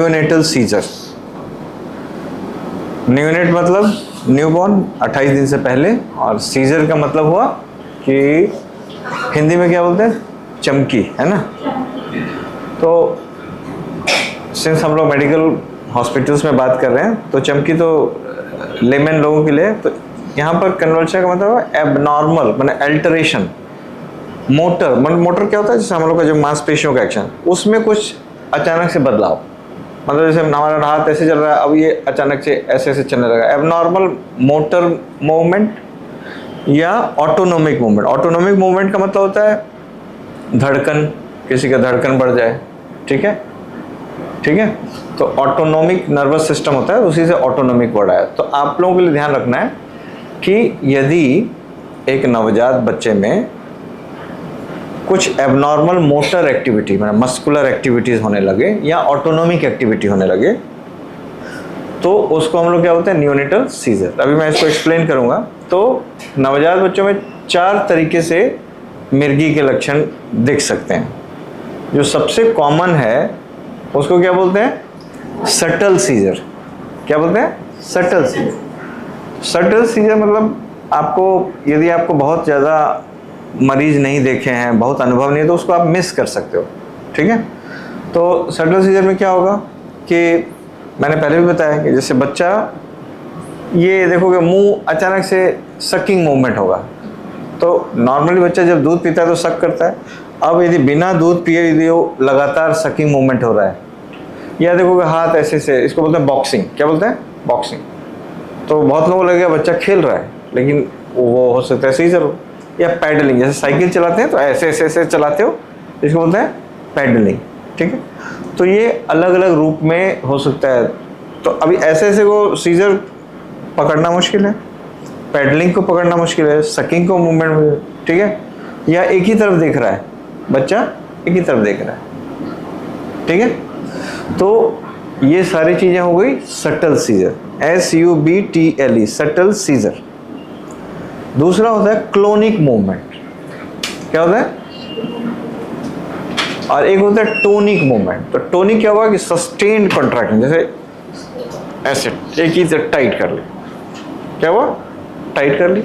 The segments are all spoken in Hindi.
Neonatal seizure. न्यूनेट मतलब न्यूबॉर्न, 28 दिन से पहले, और सीजर का मतलब हुआ कि हिंदी में क्या बोलते हैं, चमकी, है ना। तो सिंस हम लोग मेडिकल हॉस्पिटल्स में बात कर रहे हैं तो चमकी तो लेमन लोगों के लिए, तो यहाँ पर कन्वल्शन का मतलब है एबनॉर्मल, माने अल्टरेशन। मोटर, मोटर क्या होता है, जैसे हम लोग का जो मांसपेशियों का एक्शन, उसमें कुछ अचानक से बदलाव, मतलब जैसे हमारा हाथ ऐसे चल रहा है, अब ये अचानक से ऐसे ऐसे चलने लगा, एबनॉर्मल मोटर मूवमेंट या ऑटोनोमिक मूवमेंट। ऑटोनोमिक मूवमेंट का मतलब होता है धड़कन, किसी का धड़कन बढ़ जाए, ठीक है, ठीक है। तो ऑटोनोमिक नर्वस सिस्टम होता है, उसी से ऑटोनोमिक वर्ड आया। तो आप लोगों के लिए ध्यान रखना है कि यदि एक नवजात बच्चे में कुछ एबनॉर्मल मोटर एक्टिविटी, मतलब मस्कुलर एक्टिविटीज होने लगे या ऑटोनोमिक एक्टिविटी होने लगे, तो उसको हम लोग क्या बोलते हैं, न्यूनेटल सीजर। अभी मैं इसको एक्सप्लेन करूंगा। तो नवजात बच्चों में 4 तरीके से मिर्गी के लक्षण दिख सकते हैं। जो सबसे कॉमन है उसको क्या बोलते हैं, सटल सीजर। क्या बोलते हैं, सटल सीजर। सटल सीजर मतलब आपको, यदि आपको बहुत ज़्यादा मरीज नहीं देखे हैं, बहुत अनुभव नहीं है, तो उसको आप मिस कर सकते हो, ठीक है। तो सटल सीजर में क्या होगा कि मैंने पहले भी बताया कि जैसे बच्चा, ये देखोगे मुंह अचानक से सकिंग मूवमेंट होगा। तो नॉर्मली बच्चा जब दूध पीता है तो सक करता है। अब यदि बिना दूध पिए यदि वो लगातार सकिंग मूवमेंट हो रहा है, या देखोगे हाथ ऐसे से, इसको बोलते हैं बॉक्सिंग। क्या बोलते हैं, बॉक्सिंग। तो बहुत लोगों को लगेगा बच्चा खेल रहा है, लेकिन वो हो सकता है सीजर हो। या पैडलिंग, जैसे साइकिल चलाते हैं तो ऐसे ऐसे ऐसे चलाते हो, इसको बोलते हैं पैडलिंग, ठीक है। तो ये अलग अलग रूप में हो सकता है। तो अभी ऐसे ऐसे को सीजर पकड़ना मुश्किल है, पैडलिंग को पकड़ना मुश्किल है, सकिंग को मूवमेंट, ठीक है। या एक ही तरफ देख रहा है बच्चा, एक ही तरफ देख रहा है, ठीक है। तो ये सारी चीजें हो गई subtle seizure, SUBTLE, subtle seizure. दूसरा होता है क्लोनिक मूवमेंट। क्या होता है, और एक होता है टोनिक मूवमेंट। तो टोनिक क्या हुआ कि सस्टेन्ड कॉन्ट्रैक्शन, जैसे ऐसे एक ही तरह टाइट कर ली, क्या हुआ, टाइट कर ली।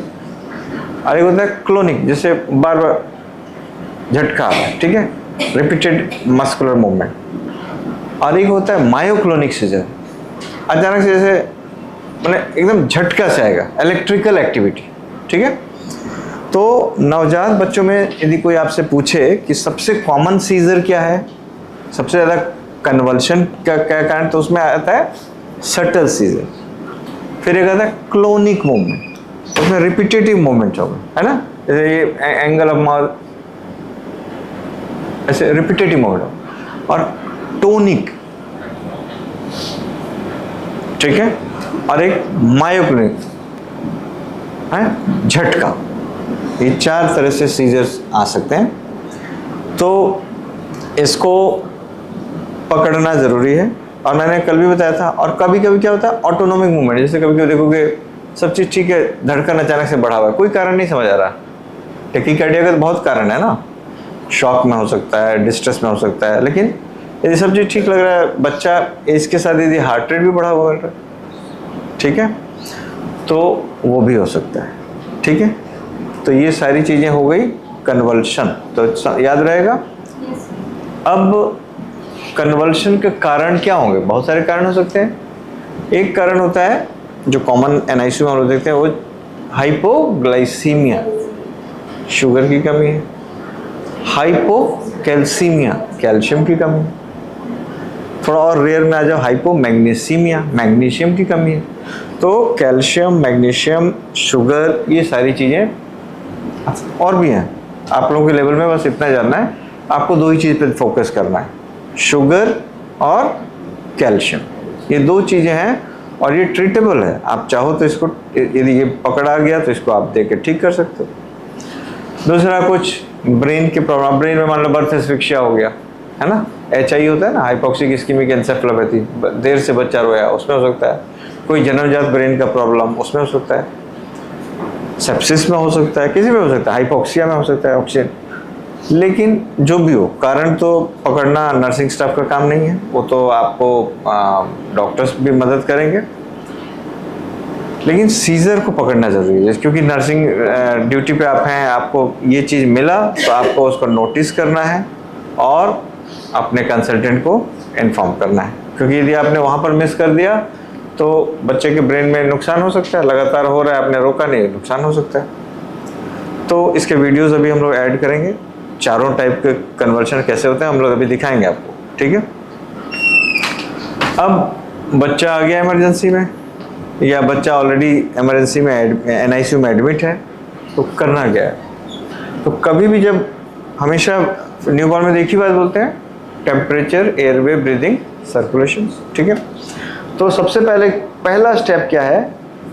और एक होता है क्लोनिक, जैसे बार बार झटका आ रहा है, ठीक है, रिपीटेड मस्कुलर मूवमेंट। और एक होता है मायोक्लोनिक सीजर, अचानक से जैसे मतलब एकदम झटका से आएगा, इलेक्ट्रिकल एक्टिविटी, ठीक है। तो नवजात बच्चों में यदि कोई आपसे पूछे कि सबसे कॉमन सीजर क्या है, सबसे ज़्यादा कन्वल्शन का क्या कारण, तो उसमें आता है सटल सीजर। फिर एक आता है क्लोनिक मूवमेंट, उसमें रिपीटेटिव मूवमेंट होगा, है ना, जैसे ये एंगल ऑफ माउथ, ऐसे रिपीटेटिव मूवमेंट होगा। और टोनिक, ठीक है। और एक मायोक्लोनिक है, झटका। ये 4 तरह से सीजर्स आ सकते हैं। तो इसको पकड़ना ज़रूरी है। और मैंने कल भी बताया था। और कभी कभी क्या होता है, ऑटोनोमिक मूवमेंट, जैसे कभी कभी देखोगे सब चीज़ ठीक है, धड़कन अचानक से बढ़ा हुआ है, कोई कारण नहीं समझ आ रहा। टेकिकार्डिया का तो बहुत कारण है ना, शॉक में हो सकता है, डिस्ट्रेस में हो सकता है, लेकिन यदि सब चीज़ ठीक लग रहा है, बच्चा इसके साथ यदि हार्ट रेट भी बढ़ा हुआ है, ठीक है, तो वो भी हो सकता है, ठीक है। तो ये सारी चीज़ें हो गई कन्वल्शन, तो याद रहेगा। अब कन्वल्शन के कारण क्या होंगे, बहुत सारे कारण हो सकते हैं। एक कारण होता है जो कॉमन NICU में हम लोग देखते हैं, वो हाइपोग्लाइसीमिया, शुगर की कमी है। हाइपोकैल्सीमिया, कैल्शियम की कमी है। थोड़ा और रेयर में आ जाओ, हाइपोमैग्नीसीमिया, मैग्नीशियम की कमी है। तो कैल्शियम, मैग्नीशियम, शुगर, ये सारी चीज़ें और भी हैं। आप लोगों के लेवल में बस इतना जानना है, आपको 2 ही चीज़ पे फोकस करना है, शुगर और कैल्शियम। ये 2 चीज़ें हैं और ये ट्रीटेबल है। आप चाहो तो इसको, यदि ये पकड़ा गया तो इसको आप दे के ठीक कर सकते हो। दूसरा, कुछ ब्रेन के प्रॉब्लम, ब्रेन में मान लो बर्थ एस्फिक्सिया हो गया, है ना, HI होता है ना, हाइपोक्सिक इस्कीमिक एन्सेफेलोपैथी, देर से बच्चा रोया, उसमें हो सकता है। कोई जन्मजात ब्रेन का प्रॉब्लम, उसमें हो सकता है। सेप्सिस में हो सकता है, किसी में हो सकता है, हाइपोक्सिया में हो सकता है, ऑक्सीजन, लेकिन जो भी हो, कारण तो पकड़ना नर्सिंग स्टाफ का काम नहीं है, वो तो आपको डॉक्टर्स भी मदद करेंगे, लेकिन सीजर को पकड़ना जरूरी है, क्योंकि नर्सिंग ड्यूटी पे आप हैं, आपको ये चीज़ मिला तो आपको उसको नोटिस करना है और अपने कंसल्टेंट को इन्फॉर्म करना है, क्योंकि यदि आपने वहाँ पर मिस कर दिया तो बच्चे के ब्रेन में नुकसान हो सकता है, लगातार हो रहा है, आपने रोका नहीं, नुकसान हो सकता है। तो इसके वीडियोस अभी हम लोग ऐड करेंगे, चारों टाइप के कन्वर्शन कैसे होते हैं हम लोग अभी दिखाएंगे आपको, ठीक है। अब बच्चा आ गया इमरजेंसी में, या बच्चा ऑलरेडी इमरजेंसी में एनआईसीयू में एडमिट है, तो करना क्या है? तो कभी भी जब, हमेशा न्यूबॉर्न में देखी बात बोलते हैं, टेम्परेचर, एयरवे, ब्रीदिंग, सर्कुलेशन, ठीक है। तो सबसे पहला स्टेप क्या है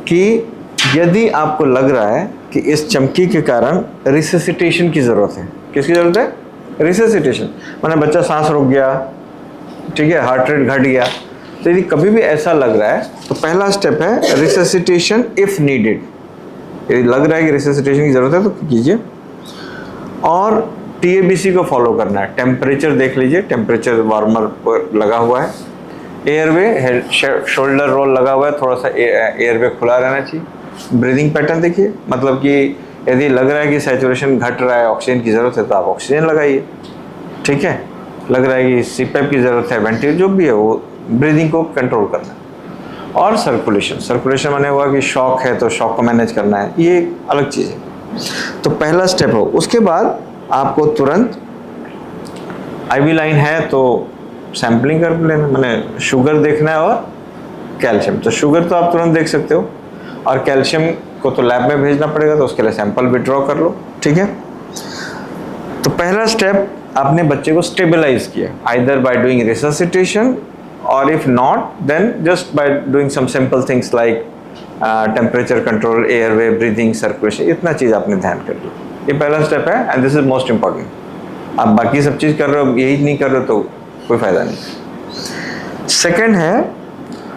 कि यदि आपको लग रहा है कि इस चमकी के कारण रिससिटेशन की ज़रूरत है, किसकी ज़रूरत है? रिससिटेशन, माने बच्चा सांस रुक गया, ठीक है, हार्ट रेट घट गया, तो यदि कभी भी ऐसा लग रहा है तो पहला स्टेप है रिससिटेशन इफ़ नीडेड। यदि लग रहा है कि रिससिटेशन की ज़रूरत है तो कीजिए, और TABC को फॉलो करना है। टेम्परेचर देख लीजिए, टेम्परेचर वार्मर पर लगा हुआ है, एयरवे, शोल्डर रोल लगा हुआ है, थोड़ा सा एयरवे खुला रहना चाहिए। ब्रीदिंग पैटर्न देखिए, मतलब कि यदि लग रहा है कि सैचुरेशन घट रहा है, ऑक्सीजन की ज़रूरत है, तो आप ऑक्सीजन लगाइए, ठीक है। लग रहा है कि CPAP की ज़रूरत है, वेंटिलेटर, जो भी है, वो ब्रीदिंग को कंट्रोल करना है। और सर्कुलेशन माने हुआ कि शॉक है तो शॉक को मैनेज करना है, ये अलग चीज़ है। तो पहला स्टेप हो, उसके बाद आपको तुरंत IV लाइन है तो सैम्पलिंग कर लेना, मैंने शुगर देखना है और कैल्शियम। तो शुगर तो आप तुरंत देख सकते हो, और कैल्शियम को तो लैब में भेजना पड़ेगा, तो उसके लिए सैंपल विड्रॉ कर लो, ठीक है। तो पहला स्टेप, आपने बच्चे को स्टेबलाइज किया, आइदर बाय डूइंग रिससिटेशन, और if not then just by doing some simple things like temperature control, airway, breathing, circulation, इतना चीज़ आपने ध्यान कर लिया। ये पहला स्टेप है, and this is most important. आप बाकी सब चीज़ कर रहे हो, यही नहीं कर रहे हो तो कोई फायदा नहीं।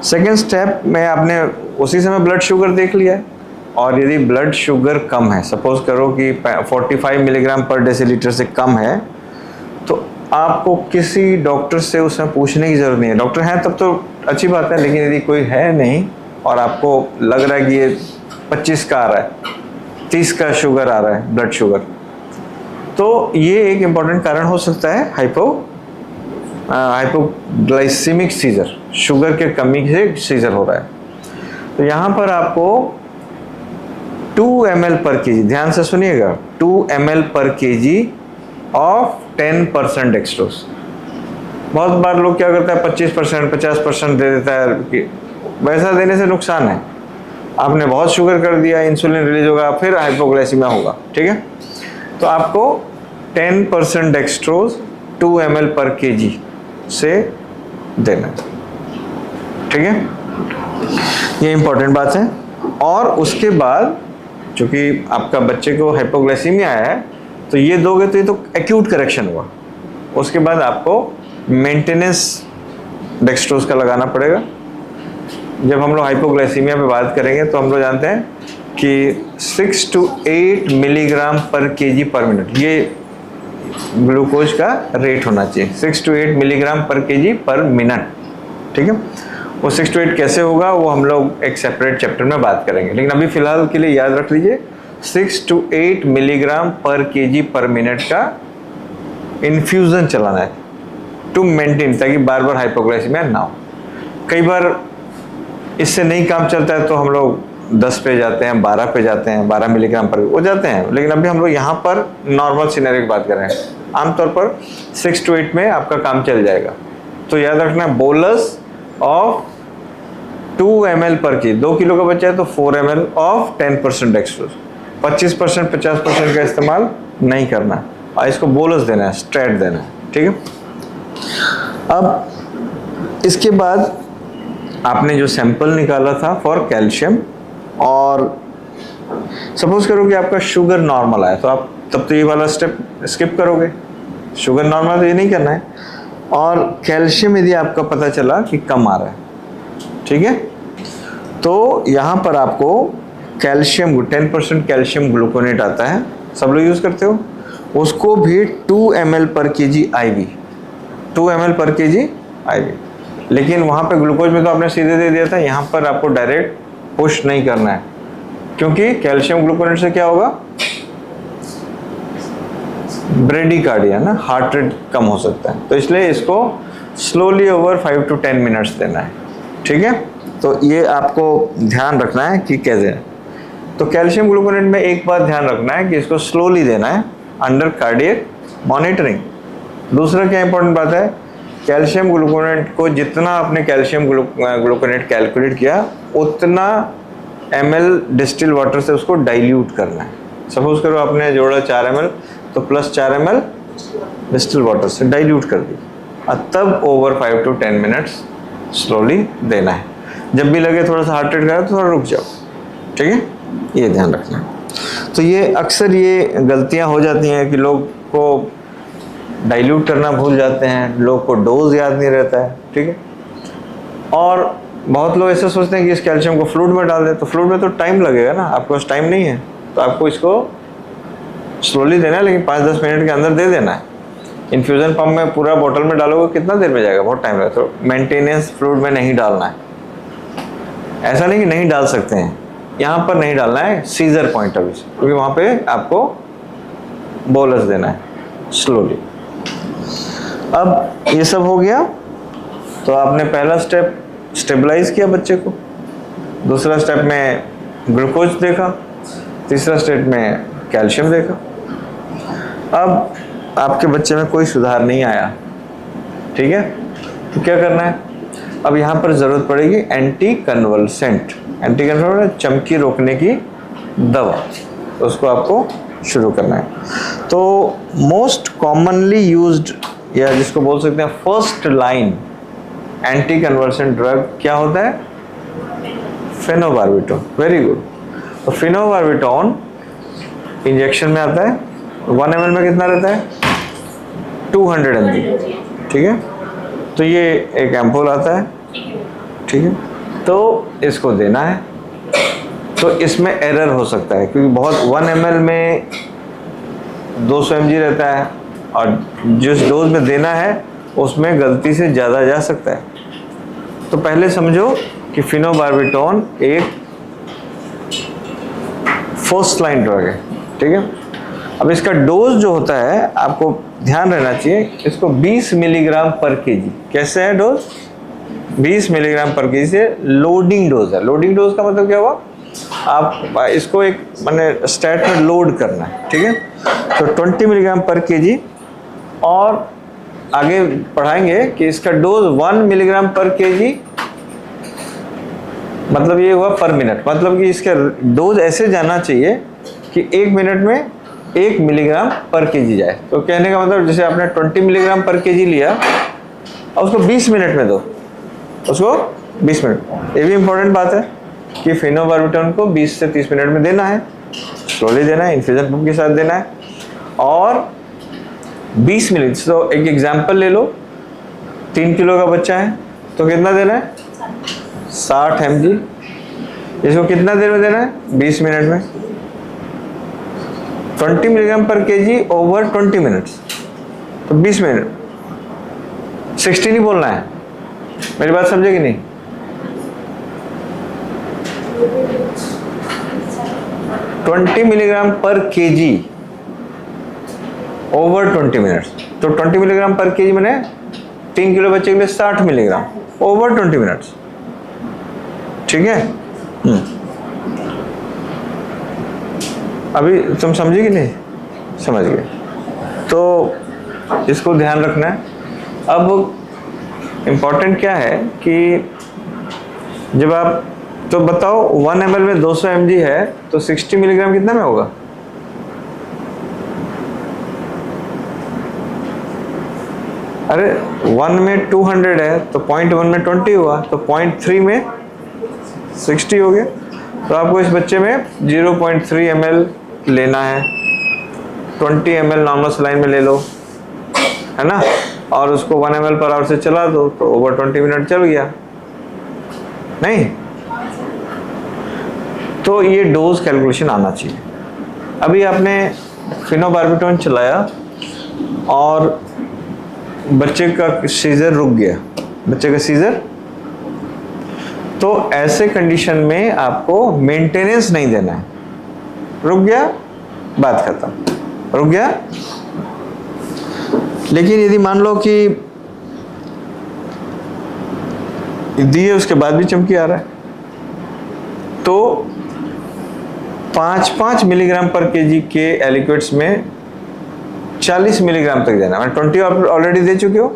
सेकेंड स्टेप में आपने उसी समय ब्लड शुगर देख लिया है, और यदि ब्लड शुगर कम है, सपोज करो कि 45 मिलीग्राम पर डेसीलीटर से कम है, तो आपको किसी डॉक्टर से उसमें पूछने की ज़रूरत नहीं है। डॉक्टर हैं तब तो अच्छी बात है, लेकिन यदि कोई है नहीं और आपको लग रहा है कि ये 25 का आ रहा है, 30 का शुगर आ रहा है, ब्लड शुगर, तो ये एक इम्पॉर्टेंट कारण हो सकता है हाइपोग्लाइसीमिक सीजर, शुगर के कमी से सीजर हो रहा है। तो यहाँ पर आपको 2 ml पर kg, ध्यान से सुनिएगा, 2 ml पर kg ऑफ 10% डेक्सट्रोज। बहुत बार लोग क्या करता है, 25%, 50% दे देता है, कि वैसा देने से नुकसान है। आपने बहुत शुगर कर दिया, इंसुलिन रिलीज होगा, फिर हाइपोग्लाइसीमिया होगा, ठीक है। तो आपको 10% डेक्सट्रोज 2 ml पर kg से देना, ठीक है। ये इंपॉर्टेंट बात है। और उसके बाद चूंकि आपका बच्चे को हाइपोग्लाइसीमिया है, तो ये दोगे तो ये तो एक्यूट करेक्शन हुआ। उसके बाद आपको मेंटेनेंस डेक्सट्रोज का लगाना पड़ेगा। जब हम लोग हाइपोग्लाइसीमिया पे बात करेंगे तो हम लोग जानते हैं कि 6 to 8 मिलीग्राम पर kg पर मिनट, ये ग्लूकोज का रेट होना चाहिए, 6 to 8 मिलीग्राम पर kg पर मिनट, ठीक है। वो 6 to 8 कैसे होगा वो हम लोग एक सेपरेट चैप्टर में बात करेंगे, लेकिन अभी फिलहाल के लिए याद रख लीजिए 6 to 8 मिलीग्राम पर kg पर मिनट का इन्फ्यूज़न चलाना है टू मेंटेन, ताकि बार बार हाइपोग्लाइसीमिया ना हो। कई बार इससे नहीं काम चलता है तो हम लोग 10 पे जाते हैं, 12 पे जाते हैं, 12 मिलीग्राम पर वो जाते हैं, लेकिन अभी हम लोग यहाँ पर नॉर्मल सिनेरियो की बात कर रहे हैं। आमतौर पर 6 to 8 में आपका काम चल जाएगा। तो याद रखना, बोलस ऑफ 2 ml पर kg, 2 किलो का बच्चा है तो 4 ml ऑफ 10% डेक्सट्रोज, 25%, 50% का इस्तेमाल नहीं करना, और इसको बोलस देना है, स्ट्रेट देना है, ठीक है। अब इसके बाद आपने जो सैंपल निकाला था फॉर कैल्शियम, और सपोज करो कि आपका शुगर नॉर्मल आया, तो आप तब तो ये वाला स्टेप स्किप करोगे, शुगर नॉर्मल तो ये नहीं करना है। और कैल्शियम यदि आपका पता चला कि कम आ रहा है, ठीक है, तो यहाँ पर आपको कैल्शियम 10% कैल्शियम ग्लूकोनेट आता है, सब लोग यूज़ करते हो, उसको भी 2 ml पर kg IV, 2 ml पर kg IV। लेकिन वहाँ पे ग्लूकोज में तो आपने सीधे दे दिया था, यहाँ पर आपको डायरेक्ट पुश नहीं करना है, क्योंकि कैल्शियम ग्लूकोनेट से क्या होगा, ब्रेडिकार्डिया ना, हार्ट रेट कम हो सकता है। तो इसलिए इसको स्लोली ओवर 5 to 10 मिनट्स देना है, ठीक है। तो ये आपको ध्यान रखना है कि कैसे है। तो कैल्शियम ग्लूकोनेट में एक बात ध्यान रखना है कि इसको स्लोली देना है अंडर कार्डियक मॉनिटरिंग। दूसरा क्या इंपॉर्टेंट बात है, कैल्शियम ग्लूकोनेट को जितना आपने कैल्शियम ग्लूकोनेट कैलकुलेट किया उतना ml डिस्टिल वाटर से उसको डाइल्यूट करना है। सपोज करो आपने जोड़ा 4 ml, तो प्लस 4 ml डिस्टिल वाटर से डाइल्यूट कर दी, और तब ओवर 5 to 10 मिनट्स स्लोली देना है। जब भी लगे थोड़ा सा हार्ट रेट करा तो थोड़ा रुक जाओ, ठीक है, ये ध्यान रखना है। तो ये अक्सर ये गलतियां हो जाती हैं कि लोग को डाइल्यूट करना भूल जाते हैं, लोग को डोज याद नहीं रहता है, ठीक है। और बहुत लोग ऐसे सोचते हैं कि इस कैल्शियम को फ्लूइड में डाल दें, तो फ्लूइड में तो टाइम लगेगा ना, आपके पास टाइम नहीं है, तो आपको इसको स्लोली देना है, लेकिन 5-10 मिनट के अंदर दे देना है। इन्फ्यूज़न पंप में पूरा बोतल में डालोगे कितना देर में जाएगा, बहुत टाइम लगेगा। तो मेंटेनेंस फ्लूइड में नहीं डालना है। ऐसा नहीं कि नहीं डाल सकते हैं, यहाँ पर नहीं डालना है सीजर पॉइंट ऑफ व्यू से, क्योंकि वहाँ पे आपको बोलस देना है स्लोली। अब ये सब हो गया, तो आपने पहला स्टेप स्टेबलाइज किया बच्चे को, दूसरा स्टेप में ग्लूकोज देखा, तीसरा स्टेप में कैल्शियम देखा। अब आपके बच्चे में कोई सुधार नहीं आया, ठीक है, तो क्या करना है, अब यहाँ पर ज़रूरत पड़ेगी एंटी कन्वल्सेंट। एंटी कन्वल्सेंट चमकी रोकने की दवा, तो उसको आपको शुरू करना है। तो मोस्ट कॉमनली यूज्ड, या जिसको बोल सकते हैं first line anti convulsant drug क्या होता है, फेनोबार्बिटोन। Very good. तो फेनोबार्बिटोन इंजेक्शन में आता है, 1 ml में कितना रहता है, 200 mg, ठीक है। तो ये एक एम्पोल आता है, ठीक है, तो इसको देना है। तो इसमें एरर हो सकता है, क्योंकि बहुत 1 ml में 200 mg रहता है, और जिस डोज में देना है उसमें गलती से ज़्यादा जा सकता है। तो पहले समझो कि फेनोबार्बिटोन एक फर्स्ट लाइन ड्रग है, ठीक है। अब इसका डोज जो होता है आपको ध्यान रहना चाहिए, इसको 20 मिलीग्राम पर केजी। कैसे है डोज, 20 मिलीग्राम पर केजी से लोडिंग डोज है। लोडिंग डोज का मतलब क्या हुआ, आप इसको एक माने स्टैट में लोड करना है, ठीक है। तो 20 मिलीग्राम पर केजी, और आगे पढ़ाएंगे कि इसका डोज 1 मिलीग्राम पर केजी, मतलब ये हुआ पर मिनट, मतलब कि इसका डोज ऐसे जाना चाहिए कि 1 मिनट में 1 मिलीग्राम पर केजी जाए। तो कहने का मतलब जैसे आपने 20 मिलीग्राम पर केजी लिया और उसको 20 मिनट में दो, उसको 20 मिनट। ये भी इम्पोर्टेंट बात है कि फेनोबार्बिटोन को 20 से 30 मिनट में देना है, स्लोली देना है, इन्फ्यूजन पंप के साथ देना है, और 20 मिनट। तो एक एग्जाम्पल ले लो, 3 किलो का बच्चा है तो कितना देना है, 60 mg। इसको कितना देर में देना है, 20 मिनट में। 20 milligram per KG over 20 minutes, तो 20 मिनट। 60 नहीं बोलना है, मेरी बात समझे कि नहीं। Twenty milligram per KG over 20 minutes. तो 20 मिलीग्राम पर केजी मैंने 3 किलो बच्चे के लिए 60 मिलीग्राम ओवर 20 मिनट्स, ठीक है। अभी तुम समझे कि नहीं, समझ गए। तो इसको ध्यान रखना है। अब इम्पोर्टेंट क्या है कि जब आप, तो बताओ 1 ml में 200 mg है, तो 60 मिलीग्राम कितना में होगा, अरे 1 में 200 है तो 0.1 में 20 हुआ, तो 0.3 में 60 हो गया। तो आपको इस बच्चे में 0.3 ml लेना है, 20 ml नॉर्मल सलाइन में ले लो, है ना, और उसको 1 ml पर आवर से चला दो, तो ओवर 20 मिनट चल गया नहीं। तो ये डोज कैलकुलेशन आना चाहिए। अभी आपने फिनोबार्बिटोन चलाया और बच्चे का सीजर रुक गया, बच्चे का सीजर, तो ऐसे कंडीशन में आपको मेंटेनेंस नहीं देना है। रुक गया, बात खत्म, रुक गया। लेकिन यदि मान लो कि दिए उसके बाद भी चमकी आ रहा है, तो 5-5 मिलीग्राम पर केजी के एलिक्विड्स में 40 मिलीग्राम तक देना। मैं 20 ऑलरेडी दे चुके हो,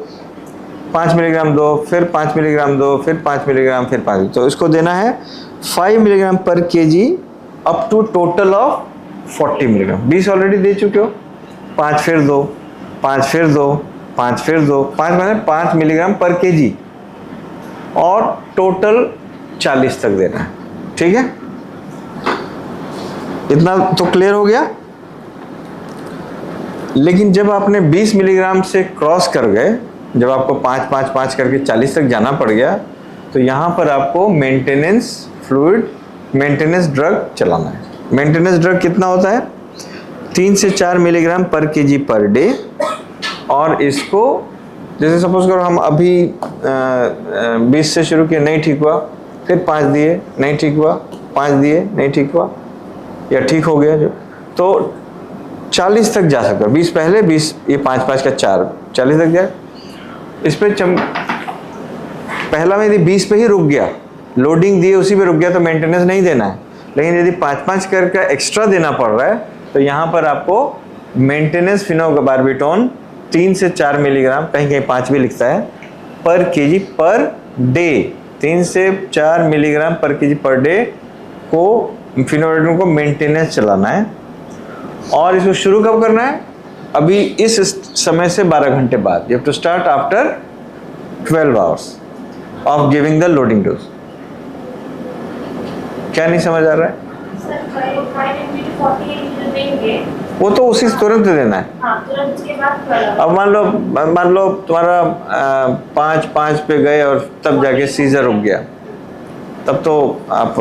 5 मिलीग्राम दो, फिर 5 मिलीग्राम दो, फिर 5 मिलीग्राम, फिर 5, तो इसको देना है 5 milligram per KG up to total of 40 milligram. 20 already दे चुके हो, 5 फिर दो, 5 फिर दो, 5 फिर दो, 5 मैंने 5 मिलीग्राम पर केजी और टोटल 40 तक देना है। ठीक है, इतना तो क्लियर हो गया। लेकिन जब आपने 20 मिलीग्राम से क्रॉस कर गए, जब आपको 5-5-5 करके 40 तक जाना पड़ गया, तो यहाँ पर आपको मेंटेनेंस फ्लूइड, मेंटेनेंस ड्रग चलाना है। मेंटेनेंस ड्रग कितना होता है? 3 से 4 milligram per KG per day. और इसको जैसे सपोज करो हम अभी 20 से शुरू किया, नहीं ठीक हुआ, फिर 5 दिए, नहीं ठीक हुआ, 5 दिए, नहीं ठीक हुआ, या ठीक हो गया, जो तो 40 तक जा सकता है। 20 पहले, 20 ये 5-5 का 4, 40 तक जाए। इस पे पहला में यदि 20 पे ही रुक गया, लोडिंग दिए उसी पे रुक गया, तो मेंटेनेंस नहीं देना है। लेकिन यदि 5-5 करके एक्स्ट्रा देना पड़ रहा है, तो यहाँ पर आपको मेंटेनेंस फिनोबार्बिटोन 3 से 4 मिलीग्राम, कहीं कहीं 5 भी लिखता है, पर केजी पर डे, 3 से 4 milligram per KG per day को फिनोबार्बिटोन को मेंटेनेंस चलाना है। और इसको शुरू कब करना है? अभी इस समय से 12 घंटे बाद। You have to start after 12 hours of giving the loading dose. क्या नहीं समझ आ रहा है? वो तो उसी तुरंत देना है। अब मान लो तुम्हारा 5-5 पे गए और तब जाके सीजर रुक गया, तब तो आप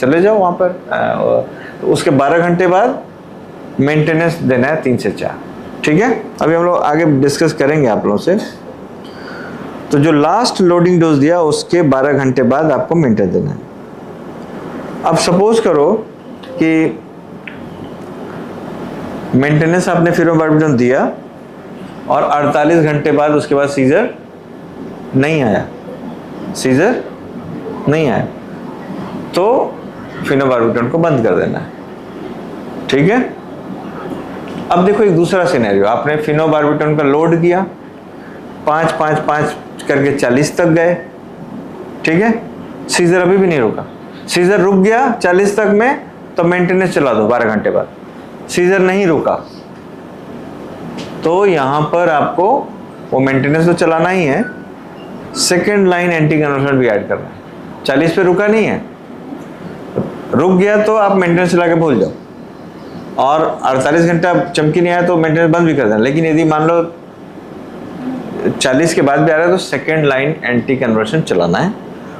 चले जाओ वहाँ पर। उसके 12 घंटे बाद मेंटेनेंस देना है 3 से 4। ठीक है, अभी हम लोग आगे डिस्कस करेंगे आप लोगों से। तो जो लास्ट लोडिंग डोज दिया उसके 12 घंटे बाद आपको मेंटेनेंस देना है। अब सपोज करो कि मेंटेनेंस आपने फिनोबार्बिटोन दिया और 48 घंटे बाद उसके बाद सीजर नहीं आया, सीजर नहीं आया, तो फिनोबार्बिटोन को बंद कर देना है। ठीक है, अब देखो एक दूसरा सिनेरियो, आपने फिनोबार्बिटोन का लोड किया, 5-5-5 करके 40 तक गए। ठीक है, सीजर अभी भी नहीं रुका, सीजर रुक गया 40 तक में, तो मेंटेनेंस चला दो 12 घंटे बाद। सीजर नहीं रुका, तो यहां पर आपको वो मेंटेनेंस तो चलाना ही है, सेकेंड लाइन एंटी कन्वर्सन भी ऐड करना है। 40 पे रुका नहीं है, रुक गया तो आप मेंटेनेंस चला के भूल जाओ, और 48 घंटा चमकी नहीं आया तो मेंटेनेंस बंद भी कर देना। लेकिन यदि मान लो 40 के बाद भी आ रहा है, तो सेकेंड लाइन एंटी कन्वर्सन चलाना है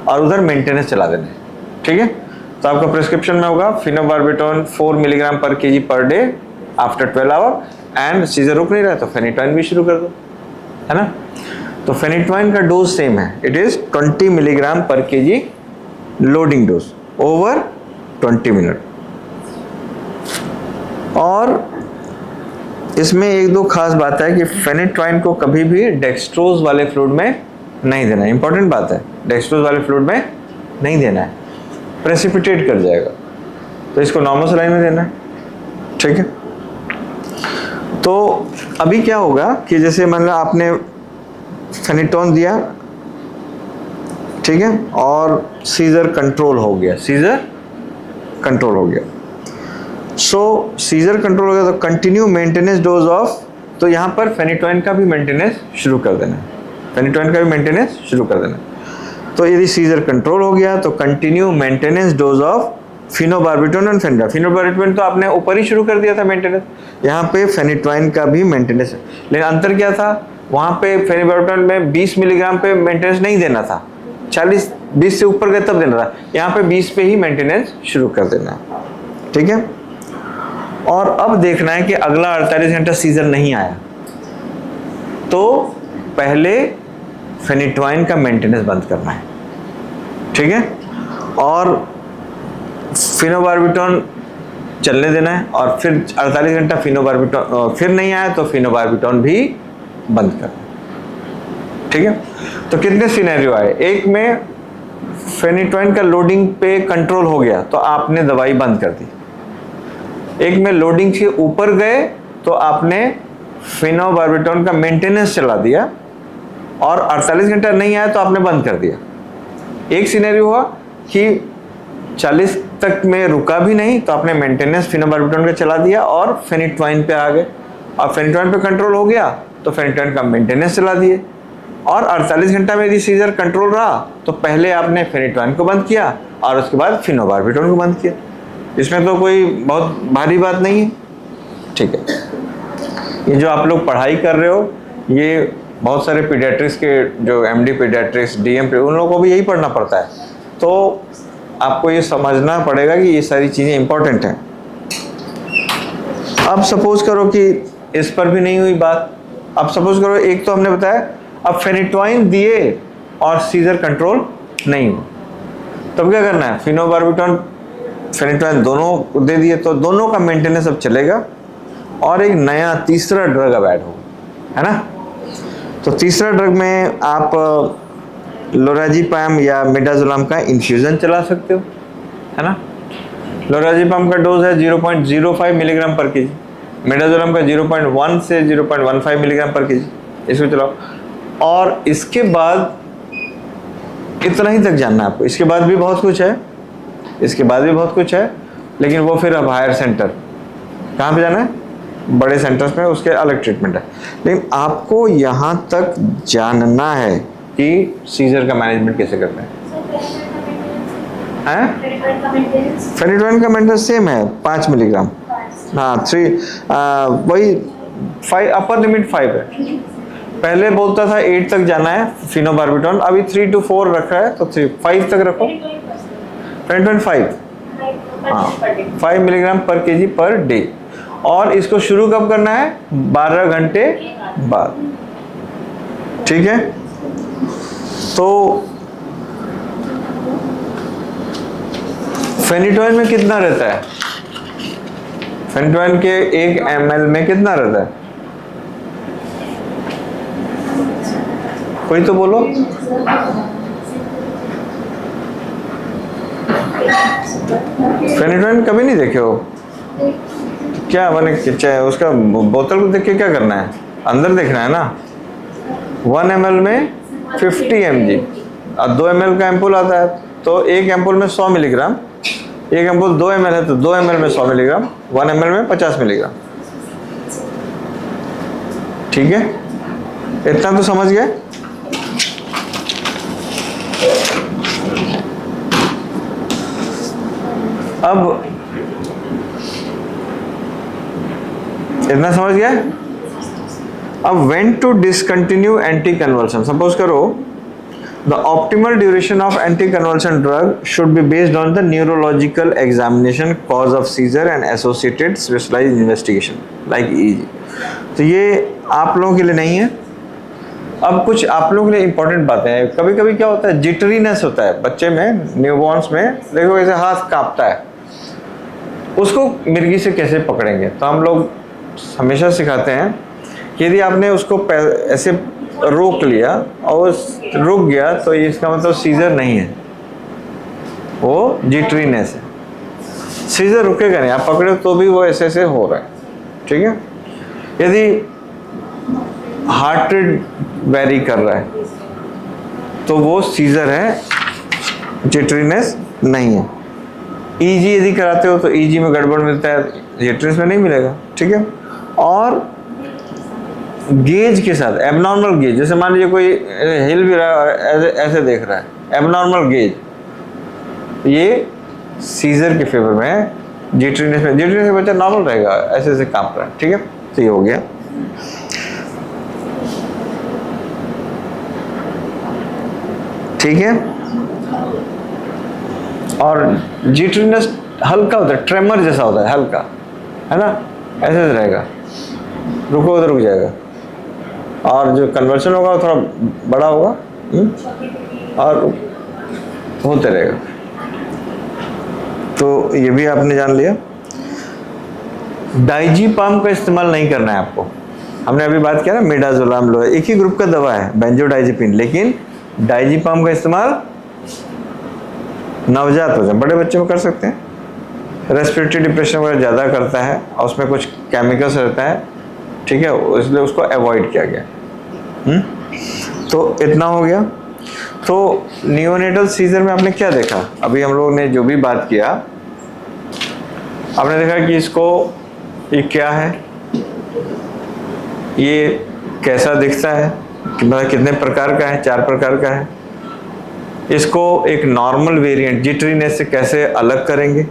और उधर मेंटेनेंस चला देना है। ठीक है, तो आपका प्रिस्क्रिप्शन में होगा phenobarbitone 4 milligram per KG per day after 12 hour, and seizure रुक नहीं रहा तो फेनिटोइन भी शुरू कर दो, है ना। तो फेनिटोइन का डोज सेम है, it is 20 milligram per KG loading dose over 20 minute. और इसमें एक दो खास बात है कि फेनिटोइन को कभी भी डेक्सट्रोज वाले फ्लूइड में नहीं देना है। इंपॉर्टेंट बात है, डेक्सट्रोज वाले फ्लूइड में नहीं देना है, प्रेसिपिटेट कर जाएगा, तो इसको नॉर्मल सलाइन में देना है। ठीक है, तो अभी क्या होगा कि जैसे मान लो आपने फेनिटोन दिया, ठीक है, और सीजर कंट्रोल हो गया, सीजर कंट्रोल हो गया। सो सीजर कंट्रोल हो गया तो कंटिन्यू मेंटेनेंस डोज ऑफ, तो यहाँ पर फेनिटोइन का भी मेंटेनेंस शुरू कर देना है, फेनिटोइन का भी मेंटेनेंस शुरू कर देना है। तो यदि सीजर कंट्रोल हो गया तो continue maintenance dose of phenobarbitone and phenytoin. Phenobarbitone तो आपने ऊपर ही शुरू कर दिया था मेंटेनेंस, यहाँ पे फेनिटोइन का भी मेंटेनेंस है। लेकिन अंतर क्या था, वहाँ पे फेनिबार्बिटोन में 20 मिलीग्राम पे मेंटेनेंस नहीं देना था, 20 से ऊपर गए तब देना था। यहाँ पे 20 पे ही मेंटेनेंस शुरू कर देना है। ठीक है, और अब देखना है कि अगला 48 घंटा सीजर नहीं आया तो पहले फेनिटोइन का मेंटेनेंस बंद करना है, ठीक है, और फिनोबार्बिटॉन चलने देना है, और फिर 48 घंटा फिनोबार्बिटॉन फिर नहीं आया तो फिनोबार्बिटॉन भी बंद करना है, ठीक है। तो कितने सिनेरियो आए, एक में फेनिटोइन का लोडिंग पे कंट्रोल हो गया तो आपने दवाई बंद कर दी, एक में लोडिंग के ऊपर गए तो आपने फिनोबार्बिटॉन का मेंटेनेंस चला दिया, और 48 घंटा नहीं आया तो आपने बंद कर दिया। एक सिनेरियो हुआ कि 40 तक में रुका भी नहीं तो आपने मेंटेनेंस फिनोबार्बिटॉन का चला दिया और फेनिटोइन पे आ गए, और फेनिटोइन पे कंट्रोल हो गया तो फेनिटोइन का मेंटेनेंस चला दिए, और 48 घंटा में यदि सीजर कंट्रोल रहा तो पहले आपने फेनिटोइन को बंद किया और उसके बाद फिनोबार्बिटॉन को बंद किया। इसमें तो कोई बहुत भारी बात नहीं है, ठीक है। ये जो आप लोग पढ़ाई कर रहे हो ये बहुत सारे पीडियाट्रिक्स के जो एमडी पीडियाट्रिक्स डीएम उन लोगों को भी यही पढ़ना पड़ता है, तो आपको ये समझना पड़ेगा कि ये सारी चीज़ें इंपॉर्टेंट हैं। अब सपोज करो कि इस पर भी नहीं हुई बात, अब सपोज करो एक तो हमने बताया अब फेनिटोइन दिए और सीजर कंट्रोल नहीं हुआ, तब क्या करना है, फिनोबार्बिटॉन फेनिटोइन दोनों दे दिए तो दोनों का मेंटेनेंस अब चलेगा, और एक नया तीसरा ड्रग अब ऐड होगा, है ना। तो तीसरा ड्रग में आप लोराज़ेपाम या मिडाज़ोलाम का इन्फ्यूज़न चला सकते हो, है ना। लोराज़ेपाम का डोज है 0.05 मिलीग्राम पर केजी, मिडाज़ोलाम का 0.1 से 0.15 मिलीग्राम पर केजी, इसको चलाओ। और इसके बाद इतना ही तक जानना है आपको, इसके बाद भी बहुत कुछ है, इसके बाद भी बहुत कुछ है, लेकिन वो फिर अब हायर सेंटर कहाँ पे जाना है, बड़े सेंटर्स में, उसके अलग ट्रीटमेंट है। लेकिन आपको यहाँ तक जानना है कि सीजर का मैनेजमेंट कैसे करना है। फेनिटोइन का मेंटेनेंस सेम है 5 मिलीग्राम, हाँ 3 वही 5 अपर लिमिट 5 है। पहले बोलता था 8 तक जाना है फिनोबार्बिटॉन, अभी 3 to 4 रखा है तो 5 तक रखो। फेनिटोइन 5, हाँ 5 milligram per KG per day, और इसको शुरू कब करना है, 12 घंटे बाद, ठीक है। तो फेनिटोइन में कितना रहता है, फेनिटोइन के 1 ml में कितना रहता है, कोई तो बोलो। फेनिटोइन कभी नहीं देखे हो क्या, मैंने उसका बोतल को देख के क्या करना है, अंदर देखना है ना। 1 ml में 50 mg, और 2 ml का एम्पुल आता है तो एक एम्पुल में 100 मिलीग्राम, एक एम्पुल 2 ml है तो 2 ml में 100 मिलीग्राम, 1 ml में 50 मिलीग्राम, ठीक है। इतना तो समझ गए। अब इतना समझ गया। अब when to discontinue anti convulsion, suppose करो the optimal duration of anti convulsion drug should be based on the neurological examination, cause of seizure and associated specialised investigation like EEG. तो ये आप लोगों के लिए नहीं है। अब कुछ आप लोगों के लिए इंपॉर्टेंट बातें हैं। कभी कभी क्या होता है, जिटरीनेस होता है बच्चे में, न्यूबॉर्न्स में, देखो ऐसे हाथ कांपता है, उसको मिर्गी से कैसे पकड़ेंगे। तो हम लोग हमेशा सिखाते हैं कि यदि आपने उसको ऐसे रोक लिया और रुक गया तो इसका मतलब सीजर नहीं है, वो जिटरीनेस है। सीजर रुकेगा नहीं, आप पकड़े तो भी वो ऐसे ऐसे हो रहा है, ठीक है। यदि हार्ट रेट वेरी कर रहा है तो वो सीजर है, जिटरीनेस नहीं है। ईजी यदि कराते हो तो ईजी में गड़बड़ मिलता है, जिटरीनेस में नहीं मिलेगा, ठीक है। और गेज के साथ एबनॉर्मल गेज, जैसे मान लीजिए कोई हिल भी रहा है ऐसे देख रहा है, एबनॉर्मल गेज, ये सीजर के फेवर में है। जिटरीनेस में, जिटरीनेस में बच्चा नॉर्मल रहेगा, ऐसे ऐसे कांप रहा है, ठीक है। तो ये हो गया। ठीक है। और जिटरीनेस हल्का होता है, ट्रेमर जैसा होता है, हल्का, है है ना, ऐसे रहेगा, रुको तो रुक जाएगा, और जो कन्वर्शन होगा वो थोड़ा बड़ा होगा और होते रहेगा। तो ये भी आपने जान लिया। डाइजीपाम का इस्तेमाल नहीं करना है आपको। हमने अभी बात किया ना, मिडाजोलाम लो, एक ही ग्रुप का दवा है बेंजोडाइजेपिन, लेकिन डाइजीपाम का इस्तेमाल नवजात बच्चे, बड़े बच्चे में कर सकते हैं। रेस्पिरेटरी डिप्रेशन वगैरह ज़्यादा करता है और उसमें कुछ केमिकल्स रहता है, ठीक है, इसलिए उसको अवॉइड किया गया। तो इतना हो गया। तो नियोनेटल सीजर में आपने क्या देखा, अभी हम लोगों ने जो भी बात किया, आपने देखा कि इसको ये क्या है, ये कैसा दिखता है, मतलब कितने प्रकार का है, 4 प्रकार का है। इसको एक नॉर्मल वेरिएंट जिटरीनेस से कैसे अलग करेंगे,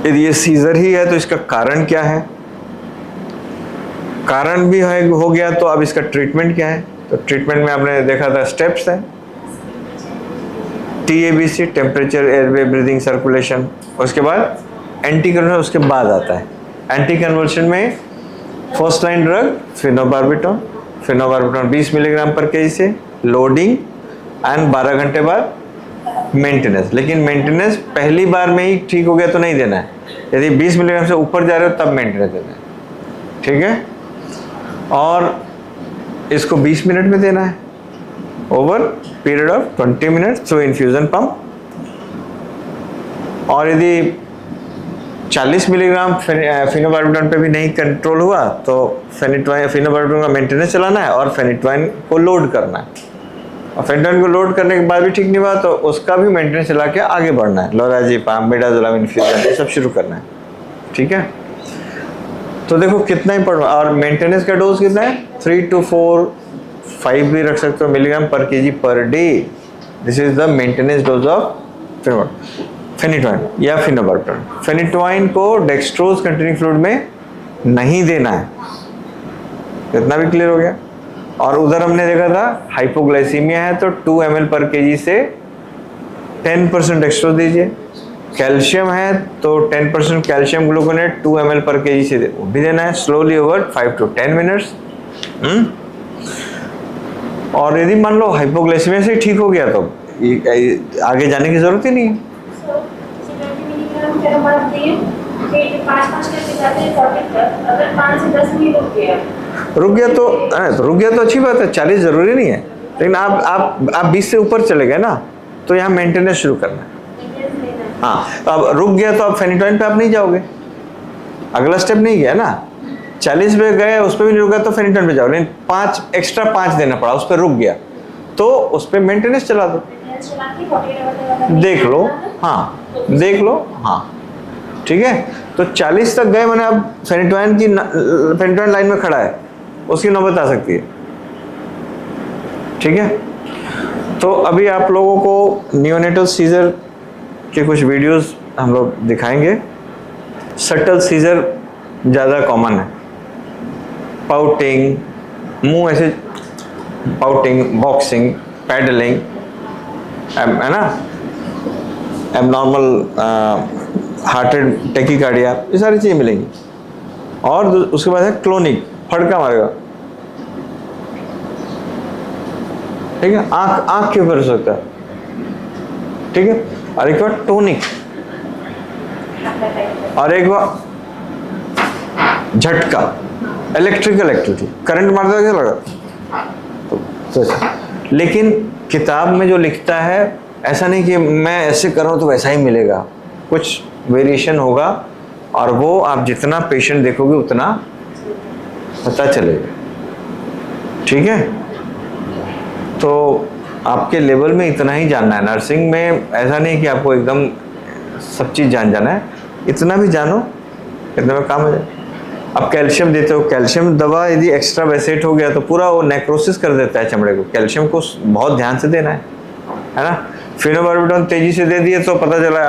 यदि ये सीजर ही है तो इसका कारण क्या है, कारण भी है हो गया तो अब इसका ट्रीटमेंट क्या है। तो ट्रीटमेंट में आपने देखा था स्टेप्स है, TABC, temperature, airway, breathing, circulation, उसके बाद एंटी कन्वर्शन उसके बाद आता है। एंटी कन्वर्शन में first line drug phenobarbitone 20 milligram per KG से लोडिंग एंड 12 घंटे बाद मेंटेनेंस। लेकिन मेंटेनेंस पहली बार में ही ठीक हो गया तो नहीं देना है, यदि 20 मिलीग्राम से ऊपर जा रहे हो तब मेंटेनेंस देना है, ठीक है। और इसको 20 मिनट में देना है over period of 20 minute through infusion pump. और यदि 40 मिलीग्राम फिनोबार्बिटॉन पे भी नहीं कंट्रोल हुआ तो फिनोबार्बिटॉन का मेंटेनेंस चलाना है और फेनिटोइन को लोड करना है। और फेनिटोइन को लोड करने के बाद भी ठीक नहीं हुआ तो उसका भी मेंटेनेंस चला के आगे बढ़ना है, लोराज़ेपाम, मिडाज़ोलाम इन्फ्यूजन, ये सब शुरू करना है, ठीक है। तो देखो कितना इंपॉर्टेंट, और मेंटेनेंस का डोज कितना है, 3 to 4, 5 भी रख सकते हो milligram per KG per day. This is the maintenance dose of phenytoin या फिनोबार्बिटॉन। फेनिटोइन को डेक्सट्रोज कंटेनिंग फ्लूइड में नहीं देना है, इतना भी क्लियर हो गया। और उधर हमने देखा था हाइपोग्लाइसीमिया है तो 2 ml पर केजी से 10% डेक्सट्रोज दीजिए। कैल्शियम है तो 10% कैल्शियम ग्लूकोनेट 2 ml पर केजी से वो भी देना है, स्लोली ओवर 5 to 10 मिनट्स। और यदि मान लो हाइपोग्लाइसीमिया से ठीक हो गया तो आगे जाने की जरूरत ही नहीं है। रुक गया तो अच्छी बात है, 40 जरूरी नहीं है, लेकिन आप 20 से ऊपर चले गए ना तो यहाँ मेंटेनेंस शुरू करना है। हाँ, तो अब रुक गया तो अब फेनिटोइन पे आप नहीं जाओगे, अगला स्टेप नहीं गया ना। 40 पे गए उस पर भी नहीं रुका तो फेनिटोइन पे जाओ, लेकिन 5 एक्स्ट्रा देना पड़ा, उस पर रुक गया तो उस पर मेंटेनेंस चला दो, देख लो, हाँ ठीक है। तो 40 तक गए मैंने, अब फेनिटोइन लाइन में खड़ा है, उसकी नौबत आ सकती है, ठीक है। तो अभी आप लोगों को नियोनेटल सीजर के कुछ वीडियोस हम लोग दिखाएंगे। सटल सीजर ज़्यादा कॉमन है, पाउटिंग, मुंह ऐसे पाउटिंग, बॉक्सिंग, पैडलिंग, है ना, एबनॉर्मल हार्टेड टेकिकार्डिया, ये सारी चीज़ें मिलेंगी। और उसके बाद है क्लोनिक, फड़का मारेगा, ठीक है, आंख के ऊपर हो सकता है, ठीक है। और एक बार टोनिक, और एक बार झटका, इलेक्ट्रिकल एक्टिविटी, करंट मारता है, क्या लगा तो। लेकिन किताब में जो लिखता है ऐसा नहीं कि मैं ऐसे करूँ तो वैसा ही मिलेगा, कुछ वेरिएशन होगा, और वो आप जितना पेशेंट देखोगे उतना पता चलेगा, ठीक है। तो आपके लेवल में इतना ही जानना है। नर्सिंग में ऐसा नहीं कि आपको एकदम सब चीज़ जाना है, इतना भी जानो, इतना में काम हो जाए। अब कैल्शियम देते हो, कैल्शियम दवा यदि एक्स्ट्रा वेसेट हो गया तो पूरा वो नेक्रोसिस कर देता है चमड़े को, कैल्शियम को बहुत ध्यान से देना है ना। फिनोबार्बिटॉन तेजी से दे दिए तो पता चला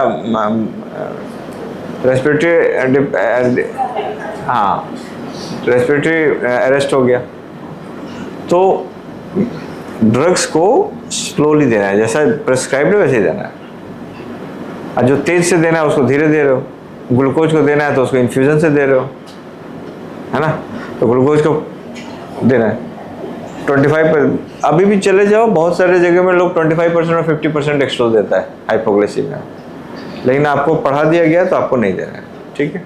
रेस्पिरेटरी, हाँ रेस्पिरेटरी अरेस्ट हो गया। तो ड्रग्स को स्लोली देना है, जैसा प्रिस्क्राइब्ड है वैसे ही देना है, और जो तेज से देना है उसको धीरे दे रहे हो, ग्लूकोज को देना है तो उसको इन्फ्यूज़न से दे रहे हो, है ना। तो ग्लूकोज को देना है 25 पर, अभी भी चले जाओ बहुत सारे जगह में लोग 25% और 50% एक्सट्रोल देता है हाइपोग्लाइसीमिया, लेकिन आपको पढ़ा दिया गया तो आपको नहीं देना है, ठीक है।